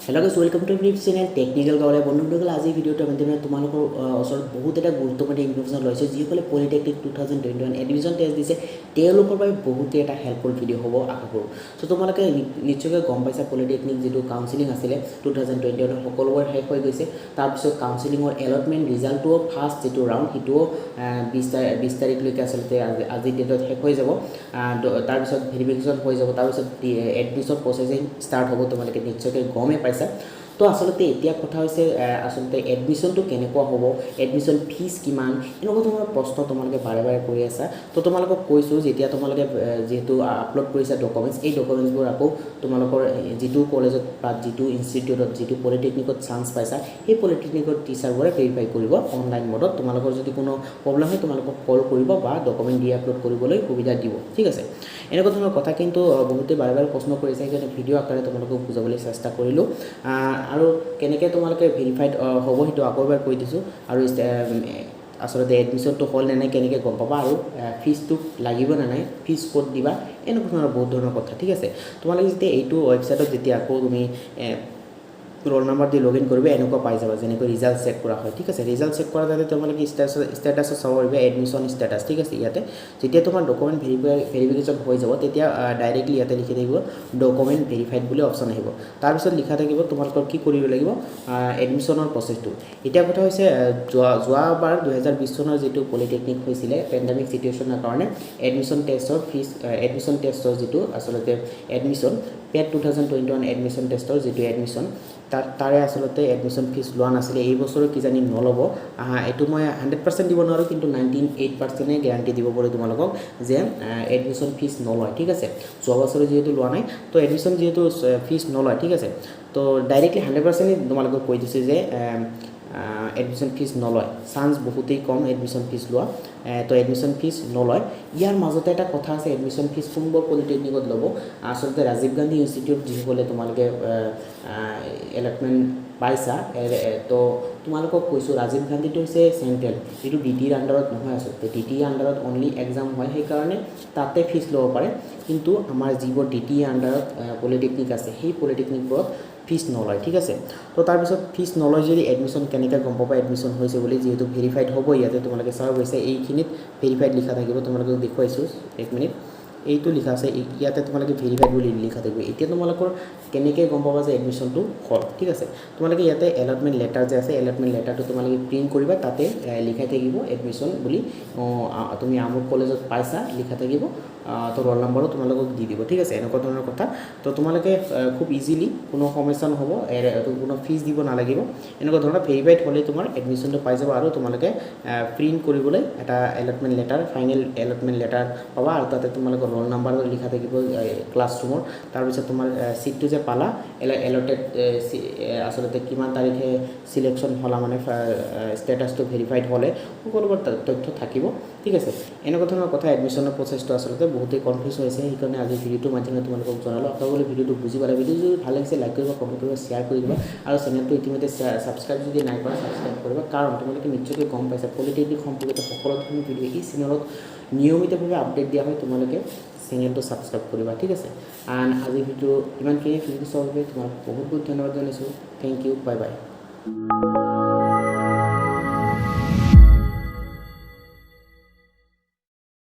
Hello guys, welcome to my channel Technical Gaole বন্ধুসকল আজি ভিডিওটো আমি তোমালোকৰ ওচৰত বহুত এটা গুৰুত্বপূৰ্ণ ইনফৰমেশন লৈছো যিসকলে পলিটেকনিক 2021 এডমিশন টেষ্ট দিছে তেওঁলোকৰ বাবে বহুত এটা হেল্পফুল ভিডিও হ'ব আশা কৰো সো তোমালোকে নিশ্চয়কৈ গম পাইছা পলিটেকনিক যেটো কাউন্সেলিং আছিল 2021 সকলোবোৰ শেষ হৈ গৈছে তাৰ পিছত কাউন্সেলিংৰ এলটমেন্ট ৰিজাল্টটো ফাৰ্স্ট যেটো ৰাউন্ড হিটো 20 তাৰিখ লৈকে আসলতে আজি ডেটত শেষ হৈ যাব তাৰ পিছত ভেৰিফিকেশন হৈ যাব তাৰ পিছত এডমিশন প্ৰসেসিং ষ্টাৰ্ট হ'ব তোমালোকে নিশ্চয়কৈ গমে পাইছা তো আসলতে এতিয়া কথা হৈছে আসলতে এডমিশন তো কেনেকুৱা হ'ব এডমিশন ফিজ কিমান এনেকুৱা ধৰণৰ প্ৰশ্ন তোমালোকে বাৰে বাৰে কৰি আছা তো তোমালোকক কৈছো যেতিয়া তোমালোকে যেহেতু আপলোড কৰিছা ডকুমেন্টস এই ডকুমেন্টসবোৰ আকৌ তোমালোকৰ যেটো কলেজত বা যেটো ইনষ্টিটিউটত যেটো পলিটেকনিকত চান্স পাইছা এই পলিটেকনিকৰ টিচাৰবোৰে ভেৰিফাই কৰিব অনলাইন মোডত তোমালোকৰ যদি কোনো প্ৰবলেম হয় তোমালোকক কল কৰিব বা ডকুমেন্ট দি আপলোড কৰিবলৈ সুবিধা দিব ঠিক আছে এনেকুৱা ধৰণৰ কথা কিন্তু বহুতে বাৰে বাৰে প্ৰশ্ন কৰিছে সেইকাৰণে ভিডিও আকাৰে তোমালোকক বুজাবলৈ চেষ্টা কৰিলো আৰু কেনেকৈ তোমালোকে ভেৰিফাইড হ'ব হিটো আকৌ এবাৰ কৈ দিছো আৰু আসলতে এডমিশন তো হল নাই কেনেকৈ গম পাবা আৰু ফিজ তো লাগিব না নাই ফিজ কোড দিবা এনেকুৱা ধৰণৰ বহুত ধৰণৰ কথা ঠিক আছে তোমালোকে যেতিয়া এইটো ওয়েবসাইটত যেতিয়া আকৌ তুমি रोल नंबर दी लॉगिन करबे एनको पाइ जाबा जेनेको रिजल्ट चेक करा হয় ঠিক আছে रिजल्ट चेक কৰা যাতে তোমালোকে স্ট্যাটাস চাব পাৰিবা এডমিশন স্ট্যাটাস ঠিক আছে ইয়াতে যেতিয়া তোমাৰ ডকুমেন্ট ভেৰিফিকেশন হৈ যাব তেতিয়া ডাইৰেক্টলি ইয়াতে লিখি থাকিব ডকুমেন্ট ভেৰিফাইড বুলি অপচন আহিব তাৰ পিছত লিখা থাকিব তোমালোকৰ কি কৰিব লাগিব এডমিশনৰ প্ৰসেসটো এতিয়া কথা হৈছে যোৱাবাৰ 2020 চনৰ যেটো পলিটেকনিক হৈছিলে পেন্ডেমিক সিচুৱেচনৰ কাৰণে এডমিশন টেষ্টৰ ফিজ এডমিশন টেষ্টৰ যেটো আসলতে এডমিশন পেড 2021 এডমিশন টেষ্টৰ যেটো এডমিশন তাৰে আসলতে এডমিশন ফিজ লোৱা নাছিলে এই বছৰ কি জানি নলব এটো মই 100% দিব নোৱাৰো কিন্তু 98% এ গ্যাৰান্টি দিব পাৰো তোমালোকক যে এডমিশন ফিজ নলয় ঠিক আছে যোৱা বছৰ যেহেতু লোৱা নাই তো এডমিশন যেহেতু ফিজ নলয় ঠিক আছে তো ডাইৰেক্টলি 100% তোমালোকক কৈ দিছে যে এডমিশন ফিজ নলয় চান্স বহুতেই কম এডমিশন ফিজ লোৱা তো এডমিশন ফিজ নলয় ইয়াৰ মাজতে এটা কথা আছে এডমিশন ফিজ কোনবোৰ পলিটেকনিকত ল'ব আসলতে ৰাজীৱ গান্ধী ইনষ্টিটিউট যিসকলে তোমালোকে এলটমেন্ট পাইছা তো তোমালোকক কৈছো ৰাজীৱ গান্ধীটো হৈছে সেন্ট্ৰেল এটো ডিটিৰ আন্ডাৰত নহয় আসলতে ডিটিৰ আন্ডাৰত অনলি এক্সাম হয় সেই কাৰণে তাতে ফিজ ল'ব পাৰে কিন্তু আমাৰ যিবোৰ ডিটিৰ আন্ডাৰত পলিটেকনিক আছে সেই পলিটেকনিকবোৰত ফিজ নলয় ঠিক আছে তো তাৰ পিছত ফিজ নলয় যদি এডমিশন কেনেকৈ গম পাবা এডমিশন হৈছে বুলি যেহেতু ভেৰিফাইড হ'ব ইয়াতে তোমালোকে চাব গৈছে এইখিনিত ভেৰিফাইড লিখা থাকিব তোমালোকে দেখুৱাইছো এক মিনিট এইটো লিখা আছে ইয়াতে তোমালোকে ভেৰিফাইড বুলি লিখা থাকিব এতিয়া তোমালোকৰ কেনেকৈ গম পাবা যে এডমিশনটো হ'ল ঠিক আছে তোমালোকে ইয়াতে এলটমেন্ট লেটাৰ যে আছে এলটমেন্ট লেটাৰটো তোমালোকে প্ৰিন্ট কৰিবা তাতে লিখা থাকিব এডমিশন বুলি তুমি আমুক কলেজত পাইছা লিখা থাকিব তো ৰোল নম্বৰো তোমালোকক দি দিব ঠিক আছে এনেকুৱা ধৰণৰ কথা তো তোমালোকে খুব ইজিলি কোনো সমস্যা নহব কোনো ফিজ দিব নালাগিব এনেকুৱা ধৰণৰ ভেৰিফাইড হ'লে তোমাৰ এডমিশনটো পাই যাব আৰু তোমালোকে প্ৰিন্ট কৰিবলৈ এটা allotment letter final allotment letter পাবা আৰু তাতে তোমালোকৰ ৰোল নম্বৰ লিখা থাকিব ক্লাছৰুমৰ তাৰ পিছত তোমাৰ সিটটো যে পালা এলটেড আসলতে কিমান তাৰিখে সিলেকশন হলা মানে স্ট্যাটাসটো ভেৰিফাইড হ'লে সকলোবোৰ তথ্য থাকিব ঠিক আছে এনেকুৱা ধৰণৰ কথা এডমিশনৰ প্ৰসেসটো আসলতে বহুতে কনফিউজ হৈছে সেইকাৰণে আজি ভিডিওটো মাধ্যমে তোমালোকক জনালো আপোনালোকে ভিডিওটো বুজি পালে ভিডিও যদি ভাল লাগিছে লাইক কৰিবা কমেন্ট কৰিবা শেয়াৰ কৰি দিবা আৰু চেনেলটো ইতিমধ্যে সাবস্ক্ৰাইব যদি নাই কৰা সাবস্ক্ৰাইব কৰিবা কাৰণ তোমালোকে নিশ্চয়কৈ গম পাইছা পলিটেকনিক সম্পৰ্কিত সকলো ধৰণৰ ভিডিও এই চেনেলত নিয়মিতভাৱে আপডেট দিয়া হয় তোমালোকে চেনেলটো সাবস্ক্ৰাইব কৰিবা ঠিক আছে আৰু আজি ভিডিও ইমানখিনি ভিডিও চাবলৈ তোমাক বহুত বহুত ধন্যবাদ জনাইছো থ্যাংক ইউ বাই বাই